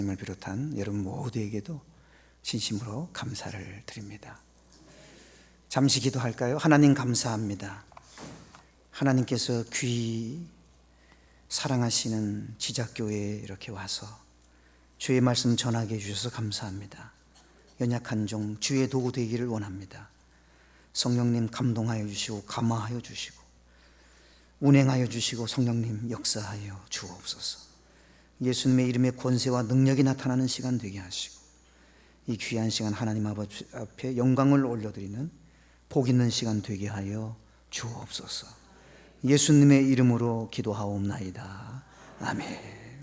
님을 비롯한 여러분 모두에게도 진심으로 감사를 드립니다. 잠시 기도할까요? 하나님 감사합니다. 하나님께서 귀히 사랑하시는 지작교회에 이렇게 와서 주의 말씀 전하게 해주셔서 감사합니다. 연약한 종 주의 도구 되기를 원합니다. 성령님 감동하여 주시고 감화하여 주시고 운행하여 주시고 성령님 역사하여 주옵소서. 예수님의 이름의 권세와 능력이 나타나는 시간 되게 하시고 이 귀한 시간 하나님 아버지 앞에 영광을 올려드리는 복 있는 시간 되게 하여 주옵소서. 예수님의 이름으로 기도하옵나이다. 아멘.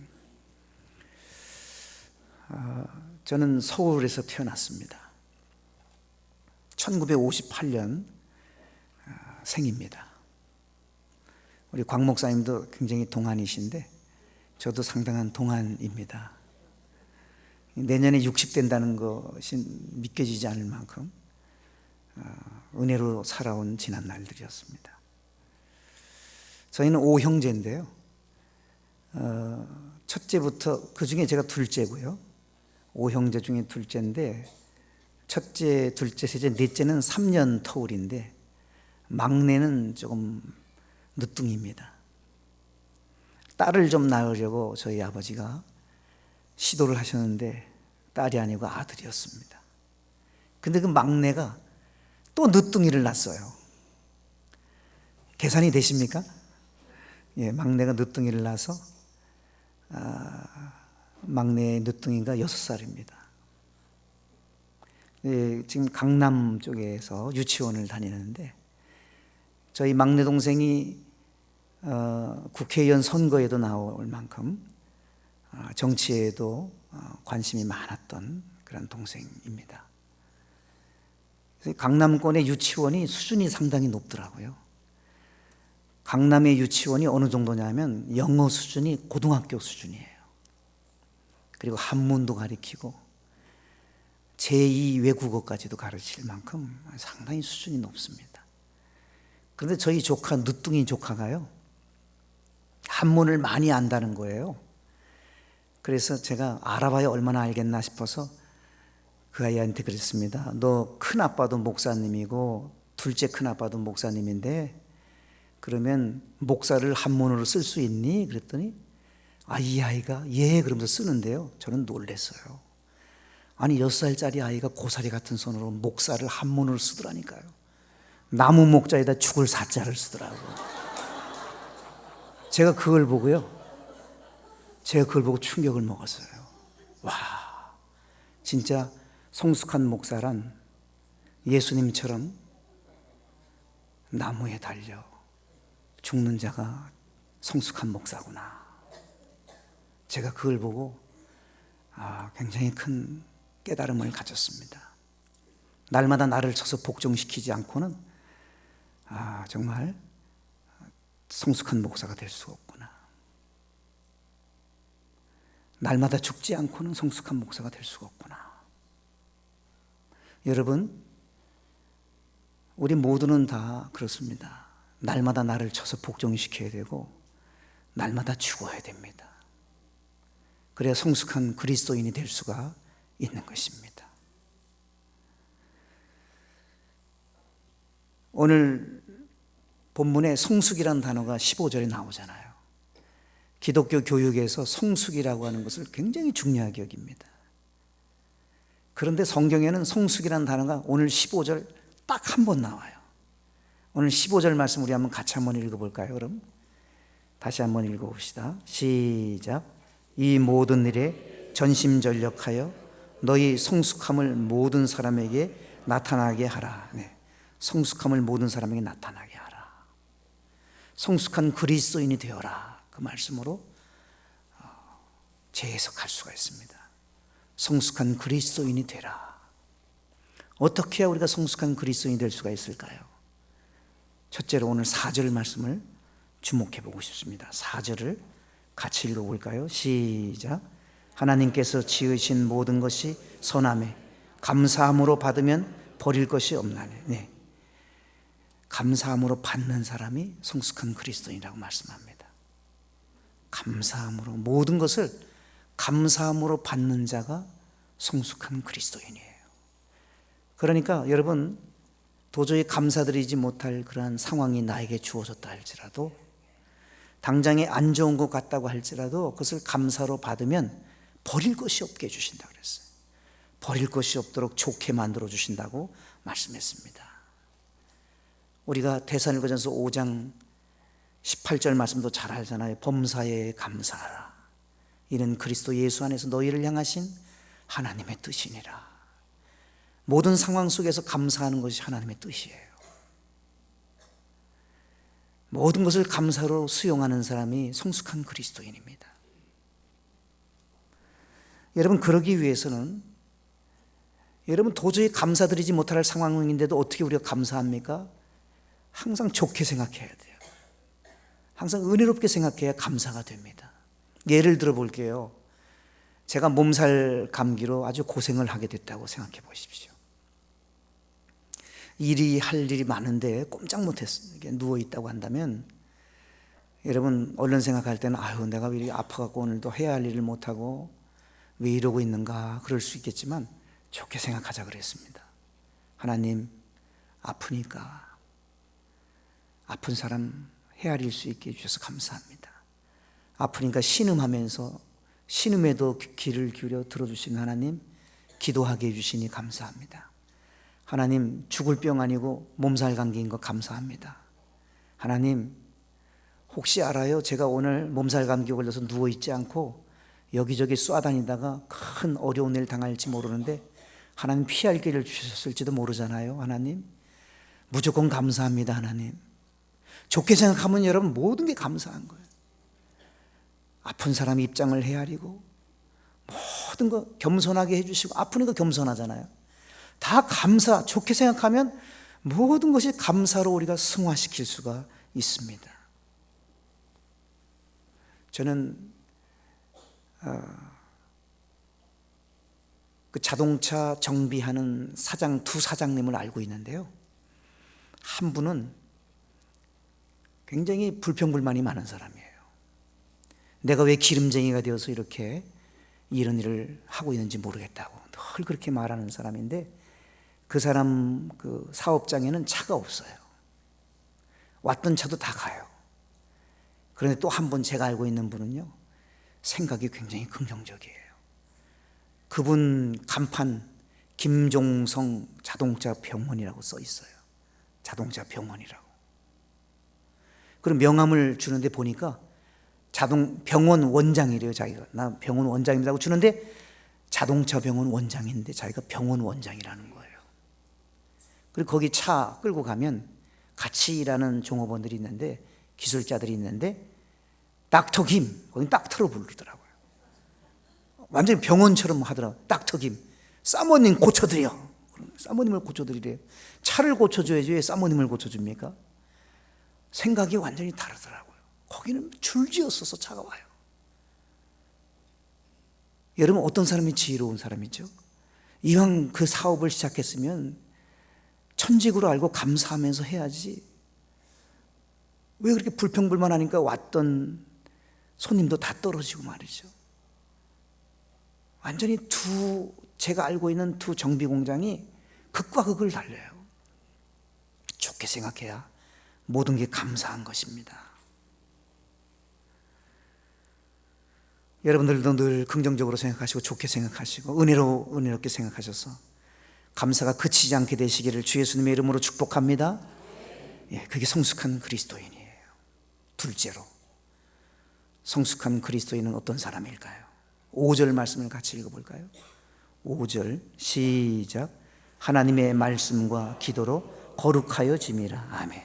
저는 서울에서 태어났습니다. 1958년 생입니다. 우리 곽 목사님도 굉장히 동안이신데 저도 상당한 동안입니다. 내년에 60 된다는 것이 믿겨지지 않을 만큼 은혜로 살아온 지난 날들이었습니다. 저희는 5형제인데요. 첫째부터, 그 중에 제가 둘째고요. 5형제 중에 둘째인데 첫째, 둘째, 셋째, 넷째는 3년 터울인데 막내는 조금 늦둥이입니다. 딸을 좀 낳으려고 저희 아버지가 시도를 하셨는데 딸이 아니고 아들이었습니다. 근데 그 막내가 또 늦둥이를 낳았어요. 계산이 되십니까? 예, 막내가 늦둥이를 낳아서 막내 늦둥이가 6살입니다. 예, 지금 강남 쪽에서 유치원을 다니는데 저희 막내 동생이 국회의원 선거에도 나올 만큼 정치에도 관심이 많았던 그런 동생입니다. 강남권의 유치원이 수준이 상당히 높더라고요. 강남의 유치원이 어느 정도냐면 영어 수준이 고등학교 수준이에요. 그리고 한문도 가르치고 제2 외국어까지도 가르칠 만큼 상당히 수준이 높습니다. 그런데 저희 조카, 늦둥이 조카가요, 한문을 많이 안다는 거예요. 그래서 제가 알아봐야 얼마나 알겠나 싶어서 그 아이한테 그랬습니다. 너 큰아빠도 목사님이고 둘째 큰아빠도 목사님인데 그러면 목사를 한문으로 쓸 수 있니? 그랬더니 이 아이가 예 그러면서 쓰는데요. 저는 놀랐어요. 아니 6살짜리 아이가 고사리 같은 손으로 목사를 한문으로 쓰더라니까요. 나무 목자에다 죽을 사자를 쓰더라고요. 제가 그걸 보고 충격을 먹었어요. 와, 진짜 성숙한 목사란 예수님처럼 나무에 달려 죽는 자가 성숙한 목사구나. 제가 그걸 보고 굉장히 큰 깨달음을 가졌습니다. 날마다 나를 쳐서 복종시키지 않고는 정말 성숙한 목사가 될 수가 없구나. 날마다 죽지 않고는 성숙한 목사가 될 수가 없구나. 여러분, 우리 모두는 다 그렇습니다. 날마다 나를 쳐서 복종시켜야 되고 날마다 죽어야 됩니다. 그래야 성숙한 그리스도인이 될 수가 있는 것입니다. 오늘 본문에 성숙이라는 단어가 15절에 나오잖아요. 기독교 교육에서 성숙이라고 하는 것을 굉장히 중요하게 여깁니다. 그런데 성경에는 성숙이라는 단어가 오늘 15절 딱 한 번 나와요. 오늘 15절 말씀 우리 한번 같이 한번 읽어볼까요? 그럼 다시 한번 읽어봅시다. 시작. 이 모든 일에 전심전력하여 너희 성숙함을 모든 사람에게 나타나게 하라. 네. 성숙함을 모든 사람에게 나타나게 하라. 성숙한 그리스도인이 되어라. 그 말씀으로 재해석할 수가 있습니다. 성숙한 그리스도인이 되라. 어떻게 해야 우리가 성숙한 그리스도인이 될 수가 있을까요? 첫째로 오늘 4절 말씀을 주목해 보고 싶습니다. 4절을 같이 읽어볼까요? 시작. 하나님께서 지으신 모든 것이 선하매 감사함으로 받으면 버릴 것이 없나니. 네. 감사함으로 받는 사람이 성숙한 그리스도인이라고 말씀합니다. 감사함으로 모든 것을 감사함으로 받는 자가 성숙한 그리스도인이에요. 그러니까 여러분, 도저히 감사드리지 못할 그러한 상황이 나에게 주어졌다 할지라도, 당장에 안 좋은 것 같다고 할지라도 그것을 감사로 받으면 버릴 것이 없게 해주신다고 그랬어요. 버릴 것이 없도록 좋게 만들어 주신다고 말씀했습니다. 우리가 데살로니가전서 5장 18절 말씀도 잘 알잖아요. 범사에 감사하라. 이는 그리스도 예수 안에서 너희를 향하신 하나님의 뜻이니라. 모든 상황 속에서 감사하는 것이 하나님의 뜻이에요. 모든 것을 감사로 수용하는 사람이 성숙한 그리스도인입니다. 여러분, 그러기 위해서는, 여러분 도저히 감사드리지 못할 상황인데도 어떻게 우리가 감사합니까? 항상 좋게 생각해야 돼요. 항상 은혜롭게 생각해야 감사가 됩니다. 예를 들어 볼게요. 제가 몸살 감기로 아주 고생을 하게 됐다고 생각해 보십시오. 할 일이 많은데 꼼짝 못했어요. 누워있다고 한다면, 여러분 얼른 생각할 때는 아유, 내가 왜 이렇게 아파갖고 오늘도 해야 할 일을 못하고 왜 이러고 있는가 그럴 수 있겠지만, 좋게 생각하자 그랬습니다. 하나님, 아프니까 아픈 사람 헤아릴 수 있게 해주셔서 감사합니다. 아프니까 신음하면서 신음에도 귀를 기울여 들어주시는 하나님, 기도하게 해주시니 감사합니다. 하나님, 죽을 병 아니고 몸살 감기인 거 감사합니다. 하나님, 혹시 알아요? 제가 오늘 몸살 감기 걸려서 누워있지 않고 여기저기 쏘아다니다가 큰 어려운 일 당할지 모르는데 하나님 피할 길을 주셨을지도 모르잖아요. 하나님, 무조건 감사합니다. 하나님, 좋게 생각하면 여러분 모든 게 감사한 거예요. 아픈 사람 입장을 헤아리고 모든 거 겸손하게 해주시고, 아프니까 겸손하잖아요. 다 감사, 좋게 생각하면 모든 것이 감사로 우리가 승화시킬 수가 있습니다. 저는 그 자동차 정비하는 두 사장님을 알고 있는데요. 한 분은 굉장히 불평불만이 많은 사람이에요. 내가 왜 기름쟁이가 되어서 이렇게 이런 일을 하고 있는지 모르겠다고 늘 그렇게 말하는 사람인데, 그 사람 그 사업장에는 차가 없어요. 왔던 차도 다 가요. 그런데 또 한 분, 제가 알고 있는 분은요, 생각이 굉장히 긍정적이에요. 그분 간판 김종성 자동차 병원이라고 써 있어요. 자동차 병원이라고. 그럼 명함을 주는데 보니까 병원 원장이래요. 자기가 나 병원 원장입니다고 주는데, 자동차 병원 원장인데 자기가 병원 원장이라는 거예요. 그리고 거기 차 끌고 가면 같이 일하는 종업원들이 있는데, 기술자들이 있는데, 닥터 김, 거기 닥터로 부르더라고요. 완전히 병원처럼 하더라고요. 닥터 김, 사모님 고쳐드려. 사모님을 고쳐드리래요. 차를 고쳐줘야지 왜 사모님을 고쳐줍니까? 생각이 완전히 다르더라고요. 거기는 줄지어서서 차가 와요. 여러분, 어떤 사람이 지혜로운 사람이죠? 이왕 그 사업을 시작했으면 천직으로 알고 감사하면서 해야지. 왜 그렇게 불평불만하니까 왔던 손님도 다 떨어지고 말이죠. 완전히 제가 알고 있는 두 정비 공장이 극과 극을 달려요. 좋게 생각해야 모든 게 감사한 것입니다. 여러분들도 늘 긍정적으로 생각하시고 좋게 생각하시고 은혜롭게 생각하셔서 감사가 그치지 않게 되시기를 주 예수님의 이름으로 축복합니다. 예, 그게 성숙한 그리스도인이에요. 둘째로, 성숙한 그리스도인은 어떤 사람일까요? 5절 말씀을 같이 읽어볼까요? 5절 시작. 하나님의 말씀과 기도로 거룩하여 짐이라. 아멘.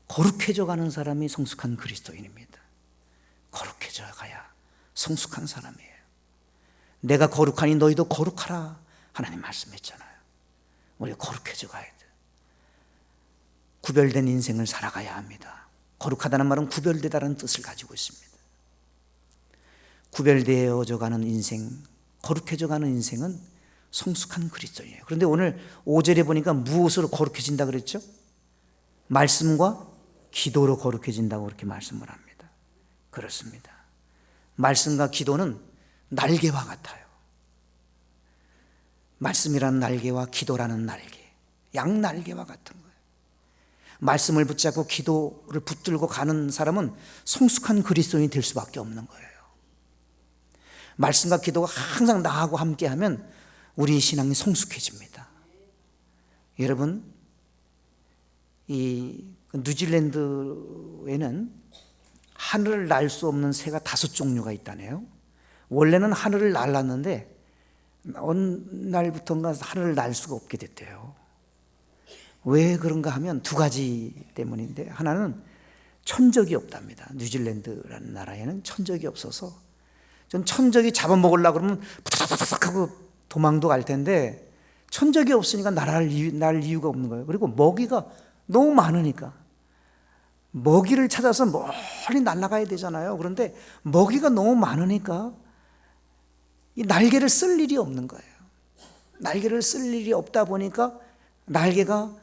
거룩해져 가는 사람이 성숙한 그리스도인입니다. 거룩해져 가야 성숙한 사람이에요. 내가 거룩하니 너희도 거룩하라 하나님 말씀했잖아요. 우리가 거룩해져 가야 돼. 구별된 인생을 살아가야 합니다. 거룩하다는 말은 구별되다는 뜻을 가지고 있습니다. 구별되어져 가는 인생, 거룩해져 가는 인생은 성숙한 그리스도예요. 그런데 오늘 5절에 보니까 무엇으로 거룩해진다 그랬죠? 말씀과 기도로 거룩해진다고 그렇게 말씀을 합니다. 그렇습니다. 말씀과 기도는 날개와 같아요. 말씀이라는 날개와 기도라는 날개, 양날개와 같은 거예요. 말씀을 붙잡고 기도를 붙들고 가는 사람은 성숙한 그리스도인이 될 수밖에 없는 거예요. 말씀과 기도가 항상 나하고 함께하면 우리 신앙이 성숙해집니다. 여러분, 이 뉴질랜드에는 하늘을 날 수 없는 새가 5종류가 있다네요. 원래는 하늘을 날았는데 어느 날부터인가 하늘을 날 수가 없게 됐대요. 왜 그런가 하면 2가지 때문인데, 하나는 천적이 없답니다. 뉴질랜드라는 나라에는 천적이 없어서, 전 천적이 잡아먹으려고 그러면 푸닥푸닥 하고 도망도 갈 텐데 천적이 없으니까 날 이유가 없는 거예요. 그리고 먹이가 너무 많으니까 먹이를 찾아서 멀리 날아가야 되잖아요. 그런데 먹이가 너무 많으니까 이 날개를 쓸 일이 없는 거예요. 날개를 쓸 일이 없다 보니까 날개가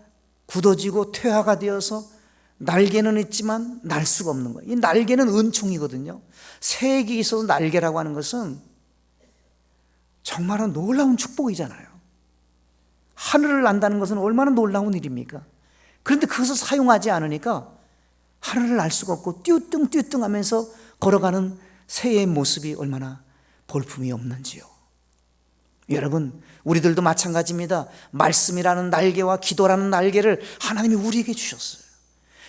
굳어지고 퇴화가 되어서 날개는 있지만 날 수가 없는 거예요. 이 날개는 은총이거든요. 새에게 있어서 날개라고 하는 것은 정말로 놀라운 축복이잖아요. 하늘을 난다는 것은 얼마나 놀라운 일입니까? 그런데 그것을 사용하지 않으니까 하늘을 날 수가 없고 띄우뚱 하면서 걸어가는 새의 모습이 얼마나 볼품이 없는지요. 여러분, 우리들도 마찬가지입니다. 말씀이라는 날개와 기도라는 날개를 하나님이 우리에게 주셨어요.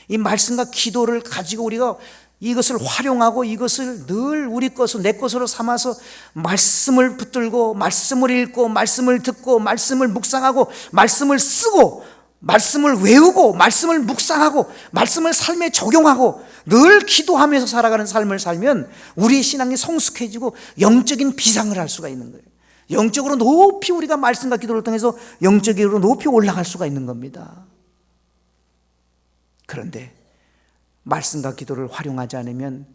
이 말씀과 기도를 가지고 우리가 이것을 활용하고 이것을 늘 우리 것으로, 내 것으로 삼아서 말씀을 붙들고 말씀을 읽고 말씀을 듣고 말씀을 묵상하고 말씀을 쓰고 말씀을 외우고 말씀을 묵상하고 말씀을 삶에 적용하고 늘 기도하면서 살아가는 삶을 살면 우리의 신앙이 성숙해지고 영적인 비상을 할 수가 있는 거예요. 영적으로 높이 우리가 말씀과 기도를 통해서 영적으로 높이 올라갈 수가 있는 겁니다. 그런데 말씀과 기도를 활용하지 않으면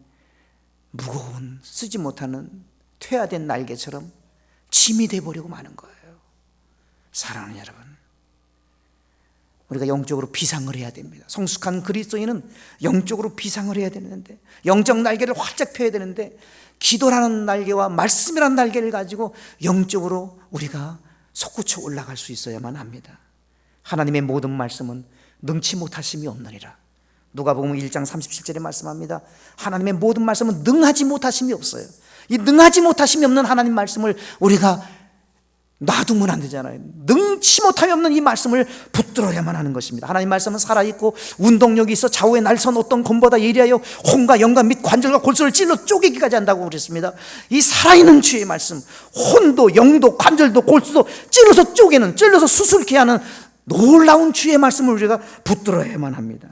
무거운, 쓰지 못하는 퇴화된 날개처럼 짐이 되어버리고 마는 거예요. 사랑하는 여러분, 우리가 영적으로 비상을 해야 됩니다. 성숙한 그리스도인은 영적으로 비상을 해야 되는데, 영적 날개를 활짝 펴야 되는데, 기도라는 날개와 말씀이라는 날개를 가지고 영적으로 우리가 솟구쳐 올라갈 수 있어야만 합니다. 하나님의 모든 말씀은 능치 못하심이 없느니라. 누가복음 1장 37절에 말씀합니다. 하나님의 모든 말씀은 능하지 못하심이 없어요. 이 능하지 못하심이 없는 하나님 말씀을 우리가 놔두면 안 되잖아요. 능치 못함이 없는 이 말씀을 붙들어야만 하는 것입니다. 하나님 말씀은 살아있고 운동력이 있어 좌우에 날선 어떤 검보다 예리하여 혼과 영과 및 관절과 골수를 찔러 쪼개기까지 한다고 그랬습니다. 이 살아있는 주의 말씀, 혼도 영도 관절도 골수도 찔러서 수술케 하는 놀라운 주의 말씀을 우리가 붙들어야만 합니다.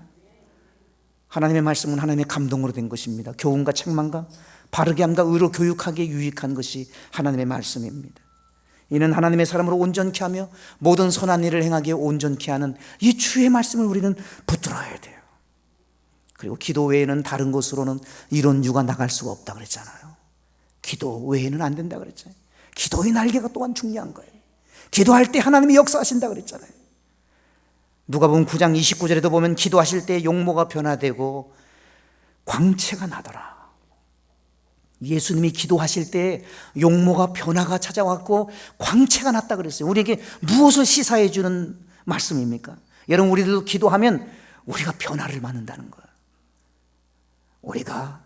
하나님의 말씀은 하나님의 감동으로 된 것입니다. 교훈과 책망과 바르게 함과 의로 교육하기에 유익한 것이 하나님의 말씀입니다. 이는 하나님의 사람으로 온전케 하며 모든 선한 일을 행하기에 온전케 하는 이 주의 말씀을 우리는 붙들어야 돼요. 그리고 기도 외에는 다른 곳으로는 이런 유가 나갈 수가 없다 그랬잖아요. 기도 외에는 안 된다 그랬잖아요. 기도의 날개가 또한 중요한 거예요. 기도할 때 하나님이 역사하신다 그랬잖아요. 누가복음 9장 29절에도 보면 기도하실 때 용모가 변화되고 광채가 나더라. 예수님이 기도하실 때 용모가 변화가 찾아왔고 광채가 났다 그랬어요. 우리에게 무엇을 시사해 주는 말씀입니까? 여러분, 우리들도 기도하면 우리가 변화를 받는다는 거예요. 우리가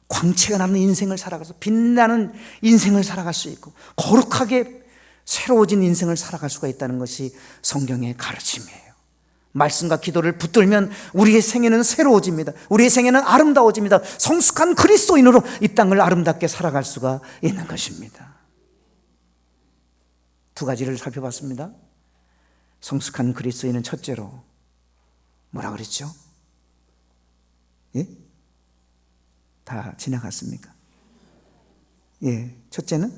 광채가 나는 인생을 살아가서 빛나는 인생을 살아갈 수 있고 거룩하게 새로워진 인생을 살아갈 수가 있다는 것이 성경의 가르침이에요. 말씀과 기도를 붙들면 우리의 생애는 새로워집니다. 우리의 생애는 아름다워집니다. 성숙한 그리스도인으로 이 땅을 아름답게 살아갈 수가 있는 것입니다. 2가지를 살펴봤습니다. 성숙한 그리스도인은 첫째로 뭐라 그랬죠? 예? 다 지나갔습니까? 예, 첫째는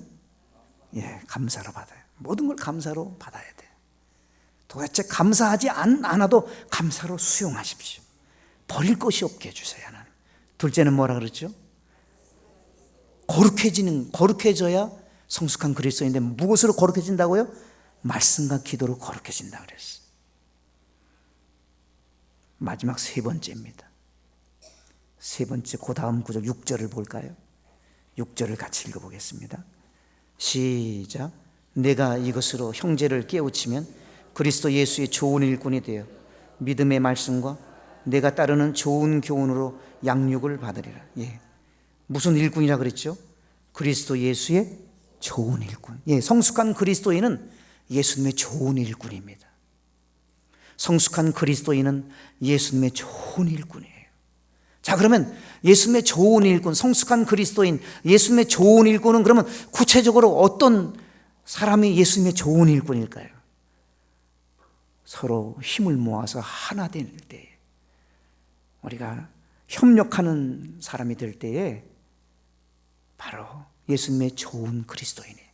감사로 받아요. 모든 걸 감사로 받아야 돼요. 도대체 감사하지 않아도 감사로 수용하십시오. 버릴 것이 없게 해주세요, 하나님. 둘째는 뭐라 그랬죠? 거룩해져야 성숙한 그리스도인인데 무엇으로 거룩해진다고요? 말씀과 기도로 거룩해진다 그랬어요. 마지막 3번째입니다. 3번째, 그 다음 구절 6절을 볼까요? 6절을 같이 읽어보겠습니다. 시작. 내가 이것으로 형제를 깨우치면 그리스도 예수의 좋은 일꾼이 되어 믿음의 말씀과 내가 따르는 좋은 교훈으로 양육을 받으리라. 예. 무슨 일꾼이라 그랬죠? 그리스도 예수의 좋은 일꾼. 예, 성숙한 그리스도인은 예수님의 좋은 일꾼입니다. 성숙한 그리스도인은 예수님의 좋은 일꾼이에요. 자, 그러면 예수님의 좋은 일꾼, 성숙한 그리스도인, 예수님의 좋은 일꾼은 그러면 구체적으로 어떤 사람이 예수님의 좋은 일꾼일까요? 서로 힘을 모아서 하나 될 때, 우리가 협력하는 사람이 될 때에 바로 예수님의 좋은 그리스도인이에요.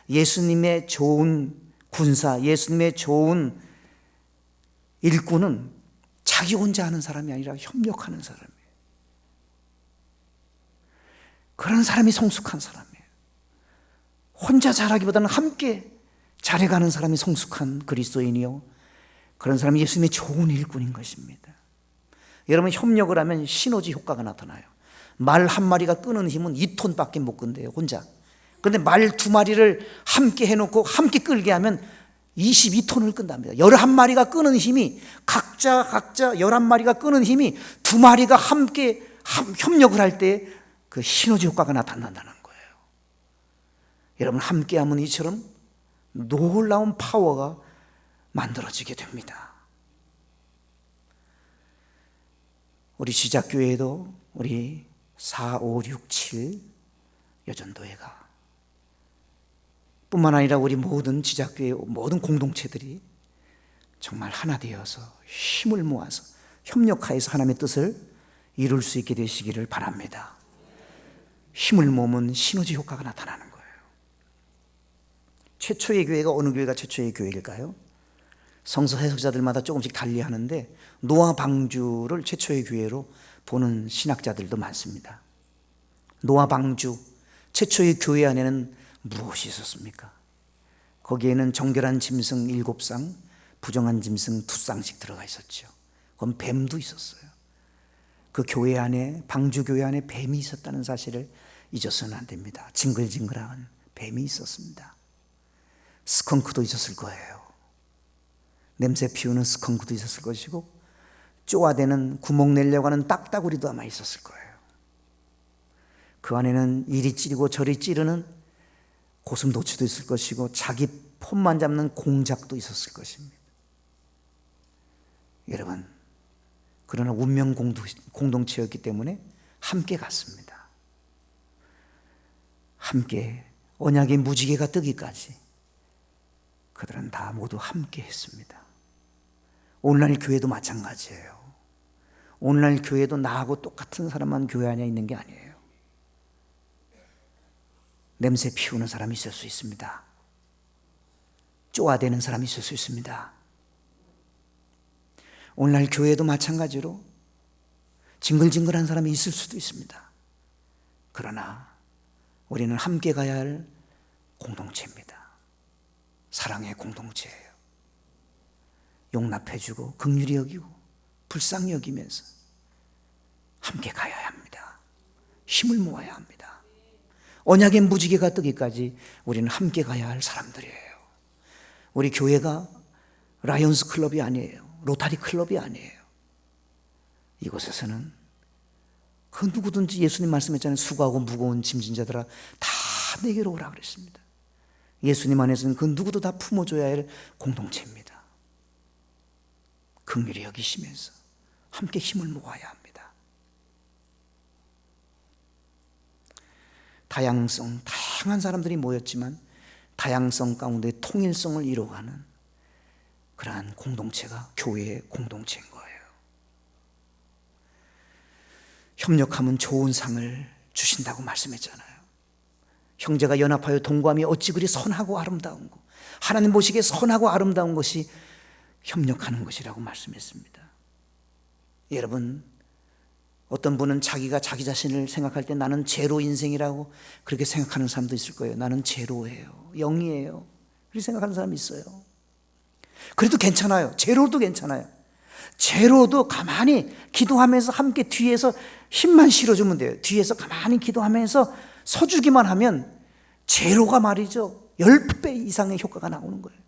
예수님의 좋은 군사, 예수님의 좋은 일꾼은 자기 혼자 하는 사람이 아니라 협력하는 사람이에요. 그런 사람이 성숙한 사람이에요. 혼자 잘하기보다는 함께 잘해가는 사람이 성숙한 그리스도인이요, 그런 사람이 예수님의 좋은 일꾼인 것입니다. 여러분, 협력을 하면 시너지 효과가 나타나요. 말 한 마리가 끄는 힘은 2톤밖에 못 끈대요, 혼자. 그런데 말 2마리를 함께 해놓고 함께 끌게 하면 22톤을 끈답니다. 11마리가 끄는 힘이 각자 11마리가 끄는 힘이 2마리가 함께 협력을 할 때 그 시너지 효과가 나타난다는 거예요. 여러분, 함께하면 이처럼 놀라운 파워가 만들어지게 됩니다. 우리 지작교회도 우리 4, 5, 6, 7 여전도회가 뿐만 아니라 우리 모든 지작교회 모든 공동체들이 정말 하나 되어서 힘을 모아서 협력하여서 하나님의 뜻을 이룰 수 있게 되시기를 바랍니다. 힘을 모으면 시너지 효과가 나타나는 거예요. 최초의 교회가 어느 교회가 최초의 교회일까요? 성서 해석자들마다 조금씩 달리 하는데 노아 방주를 최초의 교회로 보는 신학자들도 많습니다. 노아 방주, 최초의 교회 안에는 무엇이 있었습니까? 거기에는 정결한 짐승 7쌍, 부정한 짐승 2쌍씩 들어가 있었죠. 그건 뱀도 있었어요. 그 교회 안에, 방주 교회 안에 뱀이 있었다는 사실을 잊어서는 안 됩니다. 징글징글한 뱀이 있었습니다. 스컹크도 있었을 거예요. 냄새 피우는 스컹크도 있었을 것이고, 쪼아대는 구멍 내려고 하는 딱따구리도 아마 있었을 거예요. 그 안에는 이리 찌르고 저리 찌르는 고슴도치도 있을 것이고, 자기 폼만 잡는 공작도 있었을 것입니다. 여러분, 그러나 운명 공동체였기 때문에 함께 갔습니다. 함께 언약의 무지개가 뜨기까지 그들은 다 모두 함께 했습니다. 오늘날 교회도 마찬가지예요. 오늘날 교회도 나하고 똑같은 사람만 교회 안에 있는 게 아니에요. 냄새 피우는 사람이 있을 수 있습니다. 쪼아대는 사람이 있을 수 있습니다. 오늘날 교회도 마찬가지로 징글징글한 사람이 있을 수도 있습니다. 그러나 우리는 함께 가야 할 공동체입니다. 사랑의 공동체예요. 용납해주고 긍휼히 여기고 불쌍히 여기면서 함께 가야 합니다. 힘을 모아야 합니다. 언약의 무지개가 뜨기까지 우리는 함께 가야 할 사람들이에요. 우리 교회가 라이온스 클럽이 아니에요. 로타리 클럽이 아니에요. 이곳에서는 그 누구든지, 예수님 말씀했잖아요. 수고하고 무거운 짐진 자들아 다 내게로 오라 그랬습니다. 예수님 안에서는 그 누구도 다 품어줘야 할 공동체입니다. 긍휼히 여기시면서 함께 힘을 모아야 합니다. 다양한 사람들이 모였지만 다양성 가운데 통일성을 이루어가는 그러한 공동체가 교회의 공동체인 거예요. 협력하면 좋은 상을 주신다고 말씀했잖아요. 형제가 연합하여 동거함이 어찌 그리 선하고 아름다운 것, 하나님 보시기에 선하고 아름다운 것이 협력하는 것이라고 말씀했습니다. 여러분, 어떤 분은 자기가 자기 자신을 생각할 때 나는 제로 인생이라고 그렇게 생각하는 사람도 있을 거예요. 나는 제로예요, 0이에요, 그렇게 생각하는 사람이 있어요. 그래도 괜찮아요. 제로도 괜찮아요. 제로도 가만히 기도하면서 함께 뒤에서 힘만 실어주면 돼요. 뒤에서 가만히 기도하면서 서주기만 하면 제로가 말이죠 10배 이상의 효과가 나오는 거예요.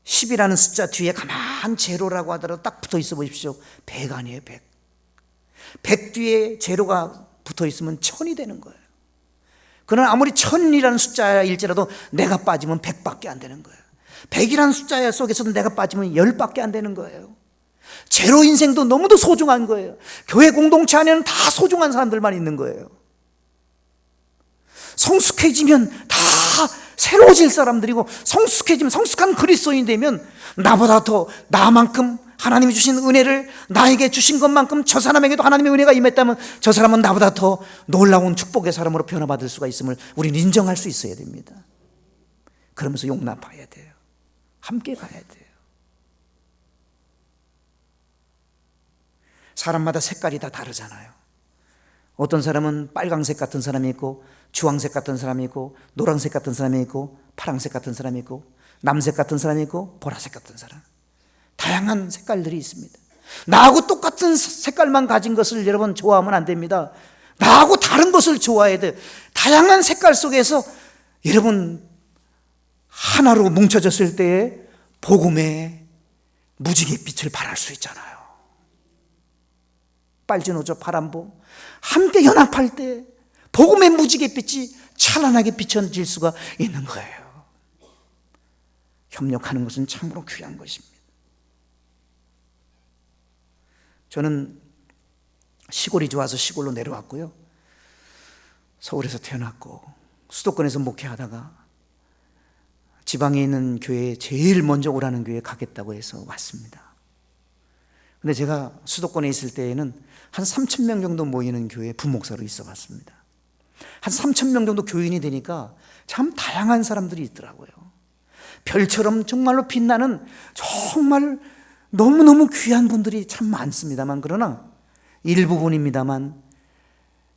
10이라는 숫자 뒤에 가만 제로라고 하더라도 딱 붙어 있어 보십시오. 100 아니에요 100. 100 뒤에 제로가 붙어 있으면 1000이 되는 거예요. 그러나 아무리 1000이라는 숫자일지라도 내가 빠지면 100밖에 안 되는 거예요. 100이라는 숫자 속에서도 내가 빠지면 10밖에 안 되는 거예요. 제로 인생도 너무도 소중한 거예요. 교회 공동체 안에는 다 소중한 사람들만 있는 거예요. 성숙해지면 다 새로워질 사람들이고, 성숙해지면 성숙한 그리스도인이 되면 나보다 더 나만큼 하나님이 주신 은혜를 나에게 주신 것만큼 저 사람에게도 하나님의 은혜가 임했다면 저 사람은 나보다 더 놀라운 축복의 사람으로 변화받을 수가 있음을 우리는 인정할 수 있어야 됩니다. 그러면서 용납해야 돼요. 함께 가야 돼요. 사람마다 색깔이 다 다르잖아요. 어떤 사람은 빨강색 같은 사람이 있고, 주황색 같은 사람이 있고, 노란색 같은 사람이 있고, 파란색 같은 사람이 있고, 남색 같은 사람이 있고, 보라색 같은 사람, 다양한 색깔들이 있습니다. 나하고 똑같은 색깔만 가진 것을 여러분 좋아하면 안 됩니다. 나하고 다른 것을 좋아해야 돼요. 다양한 색깔 속에서 여러분 하나로 뭉쳐졌을 때에 복음의 무지개 빛을 발할 수 있잖아요. 빨주노조 파란보 함께 연합할 때 복음의 무지개 빛이 찬란하게 비춰질 수가 있는 거예요. 협력하는 것은 참으로 귀한 것입니다. 저는 시골이 좋아서 시골로 내려왔고요, 서울에서 태어났고 수도권에서 목회하다가 지방에 있는 교회에 제일 먼저 오라는 교회에 가겠다고 해서 왔습니다. 근데 제가 수도권에 있을 때에는 한 3,000명 정도 모이는 교회에 부목사로 있어 봤습니다. 한 3,000명 정도 교인이 되니까 참 다양한 사람들이 있더라고요. 별처럼 정말로 빛나는 정말 너무너무 귀한 분들이 참 많습니다만, 그러나 일부분입니다만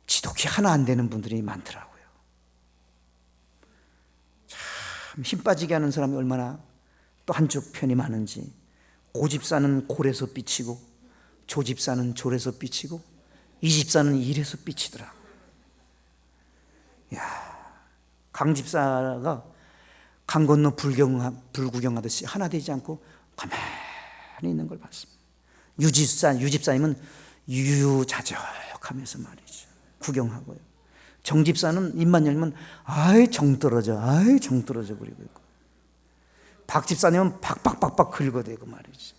지독히 하나 안 되는 분들이 많더라고요. 참 힘 빠지게 하는 사람이 얼마나 또 한쪽 편이 많은지, 고집사는 골에서 삐치고, 조집사는 졸에서 삐치고, 이집사는 일에서 삐치더라. 강집사가 강 건너 불 구경하듯이 하나 되지 않고 가만히 있는 걸 봤습니다. 유집사님은 유유자적하면서 말이죠, 구경하고요. 정집사는 입만 열면 정 떨어져 그리고 있고, 박집사님은 박박박박 긁어대고 말이죠.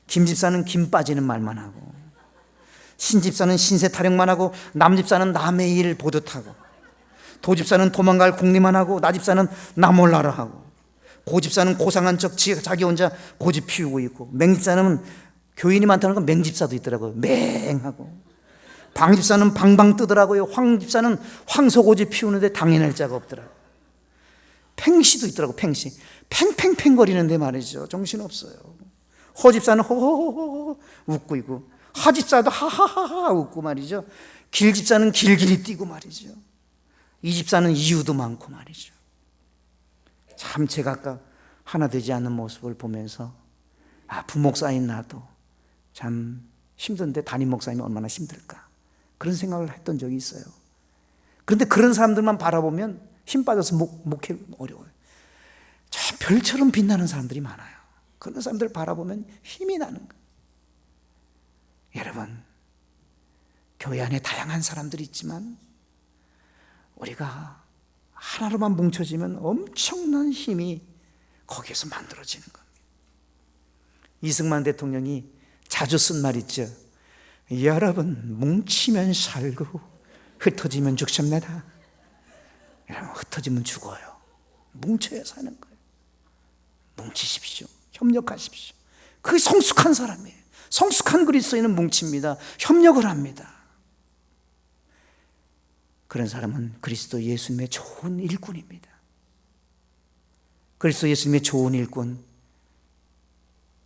김집사는 김 빠지는 말만 하고, 신집사는 신세 타령만 하고, 남집사는 남의 일 보듯 하고, 도집사는 도망갈 궁리만 하고, 나집사는 나 몰라라 하고, 고집사는 고상한 척 자기 혼자 고집 피우고 있고, 맹집사는 교인이 많다는 건 맹집사도 있더라고요. 맹하고, 방집사는 방방 뜨더라고요. 황집사는 황소고집 피우는데 당해낼 자가 없더라고요. 팽시도 있더라고요. 팽시 팽팽팽 거리는데 말이죠, 정신없어요. 허집사는 호호호호 웃고 있고, 하집사도 하하하하 웃고 말이죠. 길집사는 길길이 뛰고 말이죠. 이집사는 이유도 많고 말이죠. 참 제가 아까 하나 되지 않는 모습을 보면서 부목사인 나도 참 힘든데 담임 목사님이 얼마나 힘들까, 그런 생각을 했던 적이 있어요. 그런데 그런 사람들만 바라보면 힘 빠져서 목회 어려워요. 저 별처럼 빛나는 사람들이 많아요. 그런 사람들 바라보면 힘이 나는 거예요. 여러분, 교회 안에 다양한 사람들이 있지만 우리가 하나로만 뭉쳐지면 엄청난 힘이 거기에서 만들어지는 겁니다. 이승만 대통령이 자주 쓴 말 있죠. 여러분, 뭉치면 살고 흩어지면 죽습니다. 여러분, 흩어지면 죽어요. 뭉쳐야 사는 거예요. 뭉치십시오. 협력하십시오. 그게 성숙한 사람이에요. 성숙한 그리스도인은 뭉칩니다. 협력을 합니다. 그런 사람은 그리스도 예수님의 좋은 일꾼입니다. 그리스도 예수님의 좋은 일꾼,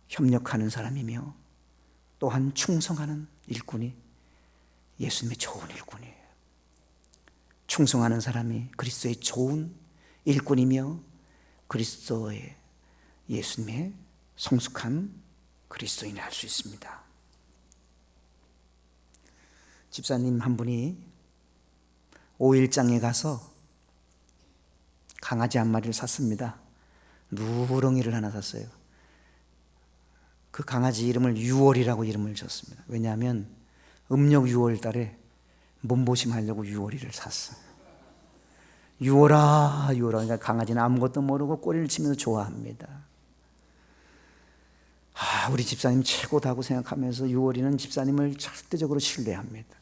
협력하는 사람이며 또한 충성하는 일꾼이 예수님의 좋은 일꾼이에요. 충성하는 사람이 그리스도의 좋은 일꾼이며 그리스도의 예수님의 성숙한 그리스도인이 할 수 있습니다. 집사님 한 분이 5일장에 가서 강아지 한 마리를 샀습니다. 누렁이를 하나 샀어요. 그 강아지 이름을 6월이라고 이름을 줬습니다. 왜냐하면 음력 6월 달에 몸보심하려고 6월이를 샀어요. 6월아 6월아. 그러니까 강아지는 아무것도 모르고 꼬리를 치면서 좋아합니다. 우리 집사님 최고다고 생각하면서 6월이는 집사님을 절대적으로 신뢰합니다.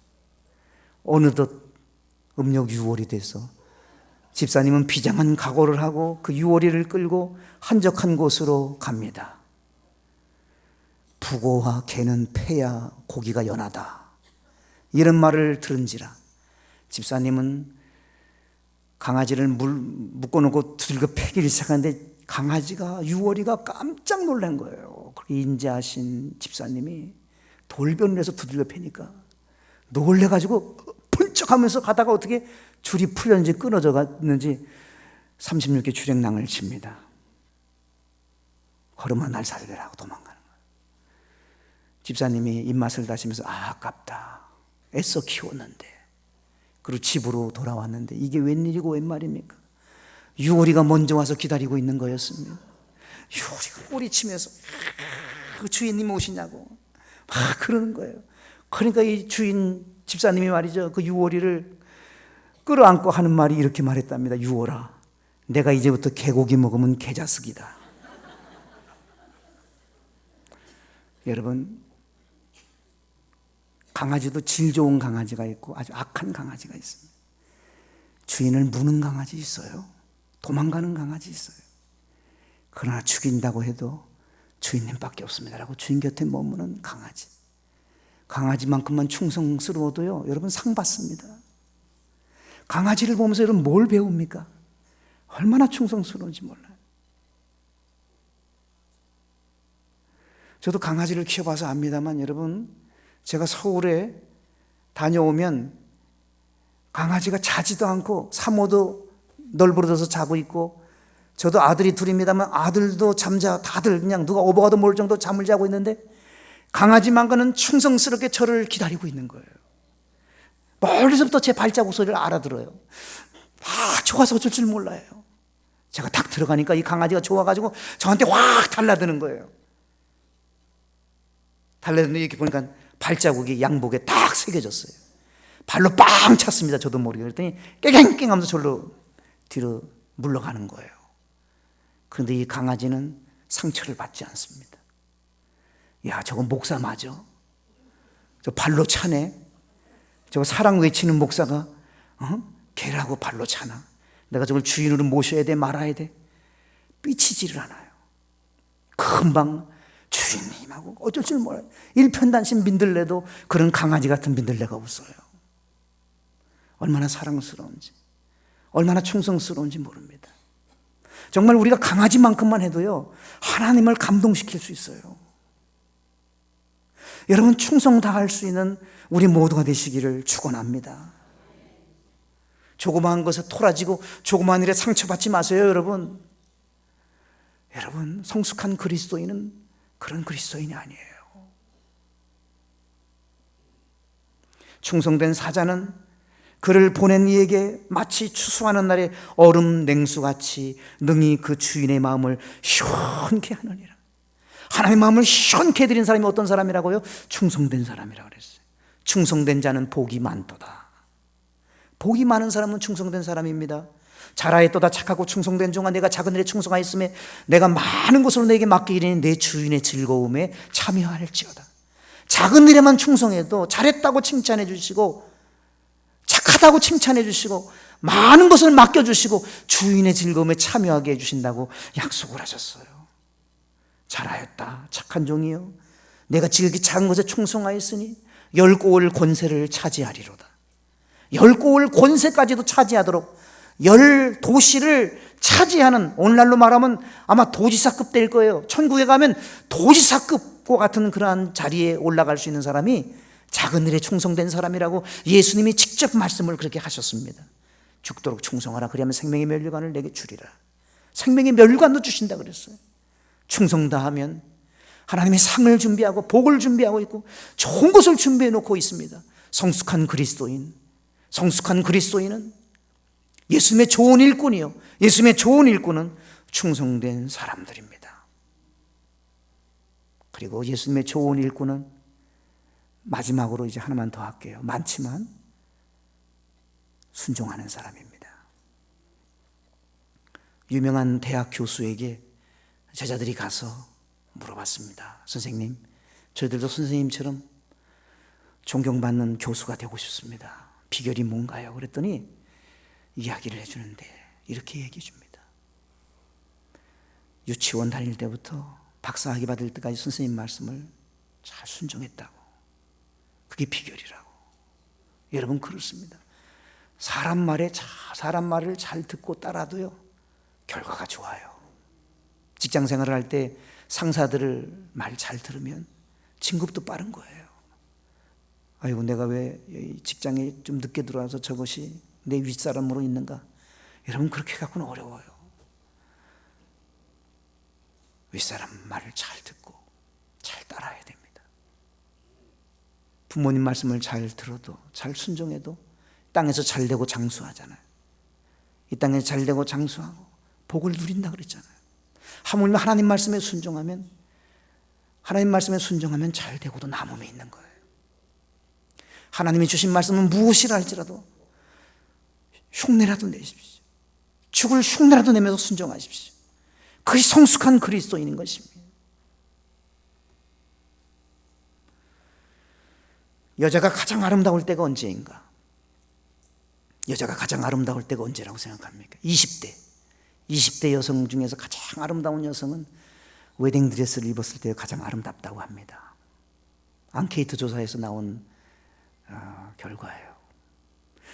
어느덧 음력 6월이 돼서 집사님은 비장한 각오를 하고 그 6월이를 끌고 한적한 곳으로 갑니다. 부고와 개는 패야 고기가 연하다, 이런 말을 들은지라 집사님은 강아지를 묶어놓고 두들겨 패기를 시작하는데 강아지가 6월이가 깜짝 놀란 거예요. 그렇게 인자하신 집사님이 돌변을 해서 두들겨 패니까 놀래가지고 펄쩍하면서 가다가 어떻게 줄이 풀렸는지 끊어져 갔는지 36개 주랭랑을 칩니다. 걸음아 날 살려라 하고 도망가는 거예요. 집사님이 입맛을 다시면서 아깝다, 애써 키웠는데. 그리고 집으로 돌아왔는데 이게 웬일이고 웬 말입니까? 6월이가 먼저 와서 기다리고 있는 거였습니다. 6월이가 꼬리치면서 주인님 오시냐고 막 그러는 거예요. 그러니까 이 주인 집사님이 말이죠, 그 6월이를 끌어안고 하는 말이 이렇게 말했답니다. 6월아, 내가 이제부터 개고기 먹으면 개자식이다. 여러분, 강아지도 질 좋은 강아지가 있고 아주 악한 강아지가 있습니다. 주인을 무는 강아지 있어요. 도망가는 강아지 있어요. 그러나 죽인다고 해도 주인님밖에 없습니다라고 주인 곁에 머무는 강아지. 강아지만큼만 충성스러워도요, 여러분 상 받습니다. 강아지를 보면서 여러분 뭘 배웁니까? 얼마나 충성스러운지 몰라요. 저도 강아지를 키워봐서 압니다만 여러분, 제가 서울에 다녀오면 강아지가 자지도 않고 사모도 널브러져서 자고 있고, 저도 아들이 둘입니다만 아들도 다들 그냥 누가 오버가도 모를 정도 잠을 자고 있는데 강아지만큼은 충성스럽게 저를 기다리고 있는 거예요. 멀리서부터 제 발자국 소리를 알아들어요. 좋아서 어쩔 줄 몰라요. 제가 딱 들어가니까 이 강아지가 좋아가지고 저한테 확 달라드는 거예요. 달라드는데 이렇게 보니까 발자국이 양복에 딱 새겨졌어요. 발로 빵 찼습니다. 저도 모르게. 그랬더니 깨갱깽 하면서 절로 뒤로 물러가는 거예요. 그런데 이 강아지는 상처를 받지 않습니다. 야, 저건 목사 맞아? 저 발로 차네? 저거 사랑 외치는 목사가 개라고 발로 차나? 내가 저걸 주인으로 모셔야 돼 말아야 돼? 삐치지를 않아요. 금방 주인님하고 어쩔 줄 몰라요. 일편단심 민들레도 그런 강아지 같은 민들레가 없어요. 얼마나 사랑스러운지, 얼마나 충성스러운지 모릅니다. 정말 우리가 강아지만큼만 해도요, 하나님을 감동시킬 수 있어요. 여러분, 충성 다할 수 있는 우리 모두가 되시기를 축원합니다. 조그마한 것에 토라지고 조그마한 일에 상처받지 마세요. 여러분, 성숙한 그리스도인은 그런 그리스도인이 아니에요. 충성된 사자는 그를 보낸 이에게 마치 추수하는 날에 얼음 냉수같이 능히 그 주인의 마음을 시원케 하느니라. 하나님의 마음을 시원케 해드린 사람이 어떤 사람이라고요? 충성된 사람이라고 그랬어요. 충성된 자는 복이 많도다. 복이 많은 사람은 충성된 사람입니다. 잘하였도다 착하고 충성된 종아, 내가 작은 일에 충성하였음에 내가 많은 것으로 내게 맡기리니 내 주인의 즐거움에 참여할지어다. 작은 일에만 충성해도 잘했다고 칭찬해 주시고 착하다고 칭찬해 주시고 많은 것을 맡겨주시고 주인의 즐거움에 참여하게 해주신다고 약속을 하셨어요. 잘하였다 착한 종이요, 내가 지극히 작은 것에 충성하였으니 10고을 권세를 차지하리로다. 10고을 권세까지도 차지하도록 10도시를 차지하는, 오늘날로 말하면 아마 도지사급 될 거예요. 천국에 가면 도지사급과 같은 그러한 자리에 올라갈 수 있는 사람이 작은 일에 충성된 사람이라고 예수님이 직접 말씀을 그렇게 하셨습니다. 죽도록 충성하라, 그리하면 생명의 멸류관을 내게 주리라. 생명의 멸류관도 주신다 그랬어요. 충성 다하면 하나님이 상을 준비하고 복을 준비하고 있고 좋은 것을 준비해 놓고 있습니다. 성숙한 그리스도인은 예수님의 좋은 일꾼이요. 예수님의 좋은 일꾼은 충성된 사람들입니다. 그리고 예수님의 좋은 일꾼은 마지막으로 이제 하나만 더 할게요. 많지만 순종하는 사람입니다. 유명한 대학 교수에게 제자들이 가서 물어봤습니다. 선생님, 저희들도 선생님처럼 존경받는 교수가 되고 싶습니다. 비결이 뭔가요? 그랬더니 이야기를 해주는데 이렇게 얘기해 줍니다. 유치원 다닐 때부터 박사학위 받을 때까지 선생님 말씀을 잘 순종했다고. 그게 비결이라고. 여러분, 그렇습니다. 사람 말을 잘 듣고 따라도요, 결과가 좋아요. 직장 생활을 할 때 상사들 말 잘 들으면 진급도 빠른 거예요. 아이고, 내가 왜 직장에 좀 늦게 들어와서 저것이 내 윗사람으로 있는가? 여러분, 그렇게 갖고는 어려워요. 윗사람 말을 잘 듣고 잘 따라야 됩니다. 부모님 말씀을 잘 들어도, 잘 순종해도 땅에서 잘 되고 장수하잖아요. 이 땅에서 잘 되고 장수하고 복을 누린다 그랬잖아요. 하물며 하나님 말씀에 순종하면 잘 되고도 남음에 있는 거예요. 하나님이 주신 말씀은 무엇이라 할지라도 흉내라도 내십시오. 죽을 흉내라도 내면서 순종하십시오. 그것이 성숙한 그리스도인인 것입니다. 여자가 가장 아름다울 때가 언제인가? 여자가 가장 아름다울 때가 언제라고 생각합니까? 20대 여성 중에서 가장 아름다운 여성은 웨딩드레스를 입었을 때 가장 아름답다고 합니다. 앙케이트 조사에서 나온 결과예요.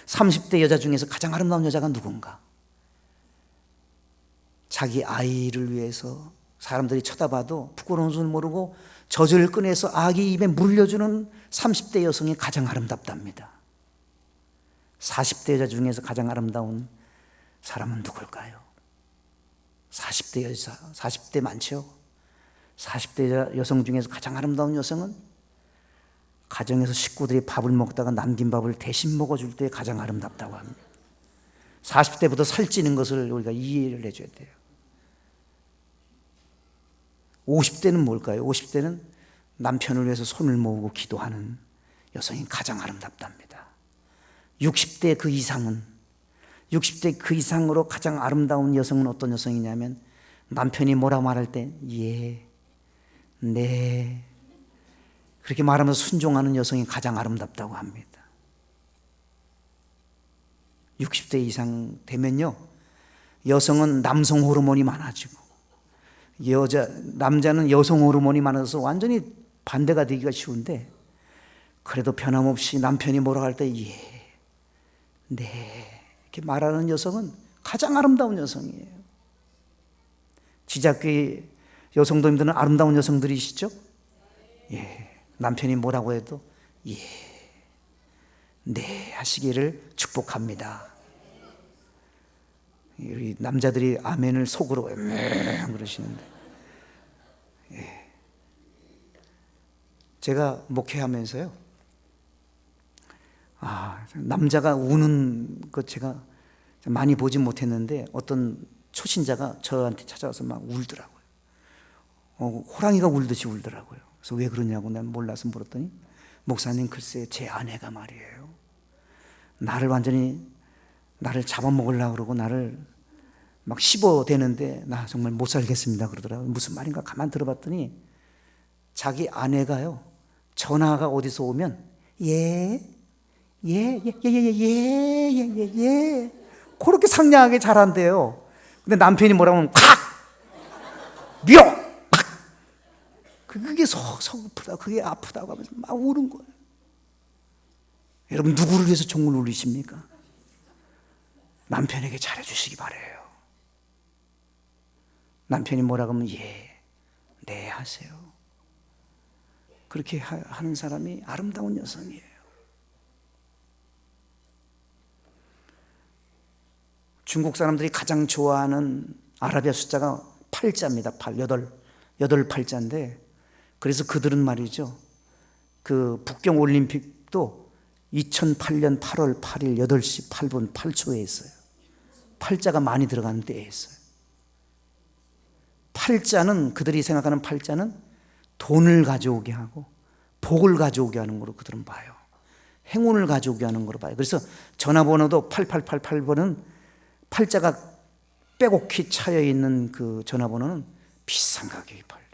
30대 여자 중에서 가장 아름다운 여자가 누군가? 자기 아이를 위해서 사람들이 쳐다봐도 부끄러운 줄 모르고 젖을 꺼내서 아기 입에 물려주는 30대 여성이 가장 아름답답니다. 40대 여자 중에서 가장 아름다운 사람은 누굴까요? 40대 여자, 40대 많죠? 40대 여성 중에서 가장 아름다운 여성은 가정에서 식구들이 밥을 먹다가 남긴 밥을 대신 먹어줄 때 가장 아름답다고 합니다. 40대부터 살찌는 것을 우리가 이해를 해줘야 돼요. 50대는 뭘까요? 50대는 남편을 위해서 손을 모으고 기도하는 여성이 가장 아름답답니다. 60대 그 이상으로 가장 아름다운 여성은 어떤 여성이냐면 남편이 뭐라 말할 때 예, 네 그렇게 말하면서 순종하는 여성이 가장 아름답다고 합니다. 60대 이상 되면요, 여성은 남성 호르몬이 많아지고 남자는 여성 호르몬이 많아서 완전히 반대가 되기가 쉬운데, 그래도 변함없이 남편이 뭐라 할 때 예, 네 이렇게 말하는 여성은 가장 아름다운 여성이에요. 지자교회 여성도님들은 아름다운 여성들이시죠? 예, 남편이 뭐라고 해도 예, 네 하시기를 축복합니다. 우리 남자들이 아멘을 속으로 그러시는데, 예. 제가 목회하면서요, 남자가 우는 것 제가 많이 보진 못했는데 어떤 초신자가 저한테 찾아와서 막 울더라고요. 호랑이가 울듯이 울더라고요. 그래서 왜 그러냐고 난 몰라서 물었더니, 목사님 글쎄 제 아내가 말이에요, 나를 잡아먹으려고 그러고 나를 막 씹어대는데 나 정말 못 살겠습니다 그러더라고요. 무슨 말인가 가만 들어봤더니 자기 아내가요, 전화가 어디서 오면 예 그렇게 상냥하게 잘한대요. 근데 남편이 뭐라고 하면 팍! 그게 서글프다, 그게 아프다고 하면서 막 우는 거예요. 여러분, 누구를 위해서 종을 울리십니까? 남편에게 잘해주시기 바라요. 남편이 뭐라고 하면 예, 네 하세요. 그렇게 하는 사람이 아름다운 여성이에요. 중국 사람들이 가장 좋아하는 아라비아 숫자가 8자입니다. 8팔자인데, 그래서 그들은 말이죠, 그 북경 올림픽도 2008년 8월 8일 8시 8분 8초에 했어요. 팔자가 많이 들어가는 때였어요. 팔자는, 그들이 생각하는 팔자는 돈을 가져오게 하고 복을 가져오게 하는 거로 그들은 봐요. 행운을 가져오게 하는 거로 봐요. 그래서 전화번호도 8888번은 팔자가 빼곡히 차여 있는 그 전화번호는 비싼 가격이 팔려.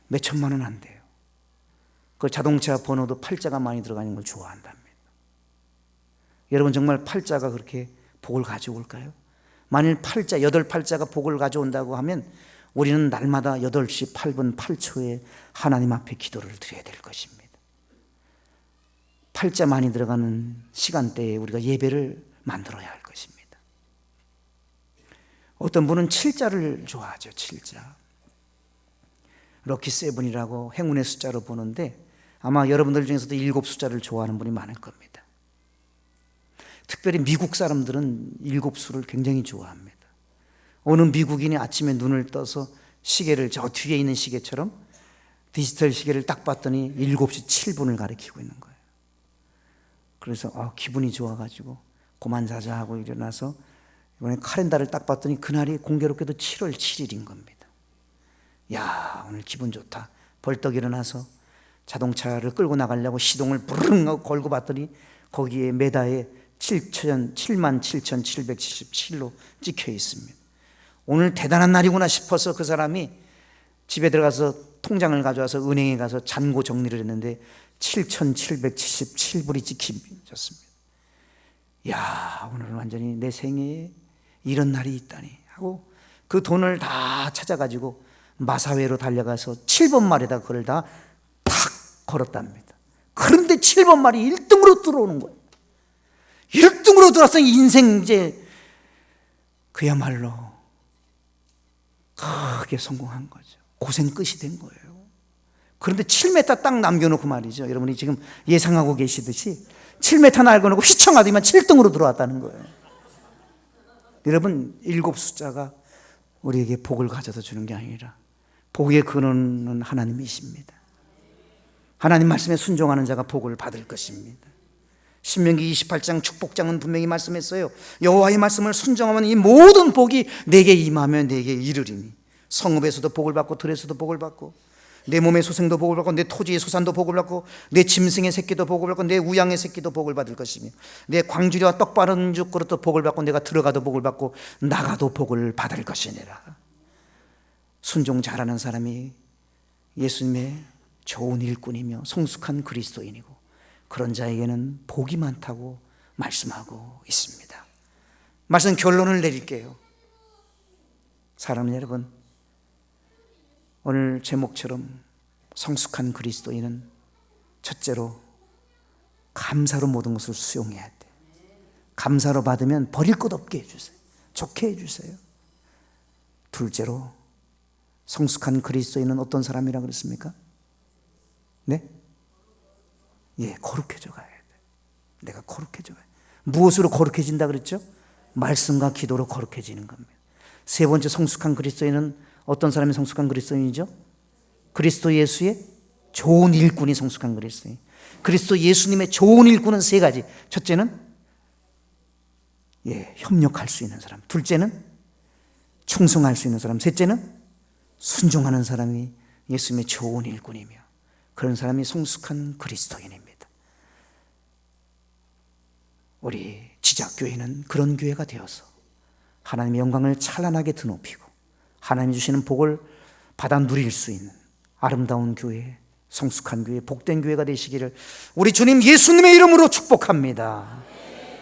몇 천만 원 안 돼요. 그 자동차 번호도 팔자가 많이 들어가는 걸 좋아한답니다. 여러분, 정말 팔자가 그렇게 복을 가져올까요? 만일 팔자, 8팔자가 복을 가져온다고 하면 우리는 날마다 8시 8분 8초에 하나님 앞에 기도를 드려야 될 것입니다. 팔자 많이 들어가는 시간대에 우리가 예배를 만들어야 할 것입니다. 어떤 분은 7자를 좋아하죠. 7자, 럭키 세븐이라고 행운의 숫자로 보는데 아마 여러분들 중에서도 7 숫자를 좋아하는 분이 많을 겁니다. 특별히 미국 사람들은 7수를 굉장히 좋아합니다. 어느 미국인이 아침에 눈을 떠서 시계를, 저 뒤에 있는 시계처럼 디지털 시계를 딱 봤더니 7시 7분을 가리키고 있는 거예요. 그래서 기분이 좋아가지고 그만 자자 하고 일어나서 이번에 카렌다를 딱 봤더니 그날이 공교롭게도 7월 7일인 겁니다. 야, 오늘 기분 좋다. 벌떡 일어나서 자동차를 끌고 나가려고 시동을 부르릉 하고 걸고 봤더니 거기에 메다에 77,777로 찍혀 있습니다. 오늘 대단한 날이구나 싶어서 그 사람이 집에 들어가서 통장을 가져와서 은행에 가서 잔고 정리를 했는데 7,777불이 찍혀졌습니다. 야, 오늘은 완전히 내 생애에 이런 날이 있다니 하고 그 돈을 다 찾아가지고 마사회로 달려가서 7번 말에다 그걸 다 탁 걸었답니다. 그런데 7번 말이 1등으로 들어오는 거예요. 1등으로 들어와서 인생 이제 그야말로 크게 성공한 거죠. 고생 끝이 된 거예요. 그런데 7m 딱 남겨놓고 말이죠. 여러분이 지금 예상하고 계시듯이 7m 남겨놓고 휘청하더니만 7등으로 들어왔다는 거예요. 여러분, 7 숫자가 우리에게 복을 가져다 주는 게 아니라 복의 근원은 하나님이십니다. 하나님 말씀에 순종하는 자가 복을 받을 것입니다. 신명기 28장 축복장은 분명히 말씀했어요. 여호와의 말씀을 순종하면 이 모든 복이 내게 임하며 내게 이르리니 성읍에서도 복을 받고 들에서도 복을 받고 내 몸의 소생도 복을 받고 내 토지의 소산도 복을 받고 내 짐승의 새끼도 복을 받고 내 우양의 새끼도 복을 받을 것이며 내 광주리와 떡 바른 죽그릇도 복을 받고 내가 들어가도 복을 받고 나가도 복을 받을 것이니라. 순종 잘하는 사람이 예수님의 좋은 일꾼이며 성숙한 그리스도인이고 그런 자에게는 복이 많다고 말씀하고 있습니다. 말씀 결론을 내릴게요. 사랑하는 여러분, 오늘 제목처럼 성숙한 그리스도인은 첫째로 감사로 모든 것을 수용해야 돼. 감사로 받으면 버릴 것 없게 해주세요. 좋게 해주세요. 둘째로 성숙한 그리스도인은 어떤 사람이라 그랬습니까? 네? 거룩해져 가야 돼. 내가 거룩해져 가야 돼. 무엇으로 거룩해진다 그랬죠? 말씀과 기도로 거룩해지는 겁니다. 세 번째, 성숙한 그리스도인은 어떤 사람이 성숙한 그리스도인이죠? 그리스도 예수의 좋은 일꾼이 성숙한 그리스도인. 그리스도 예수님의 좋은 일꾼은 세 가지. 첫째는 협력할 수 있는 사람. 둘째는 충성할 수 있는 사람. 셋째는 순종하는 사람이 예수님의 좋은 일꾼이며 그런 사람이 성숙한 그리스도인입니다. 우리 지작교회는 그런 교회가 되어서 하나님의 영광을 찬란하게 드높이고 하나님 주시는 복을 받아 누릴 수 있는 아름다운 교회, 성숙한 교회, 복된 교회가 되시기를 우리 주님 예수님의 이름으로 축복합니다.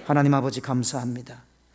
하나님 아버지 감사합니다.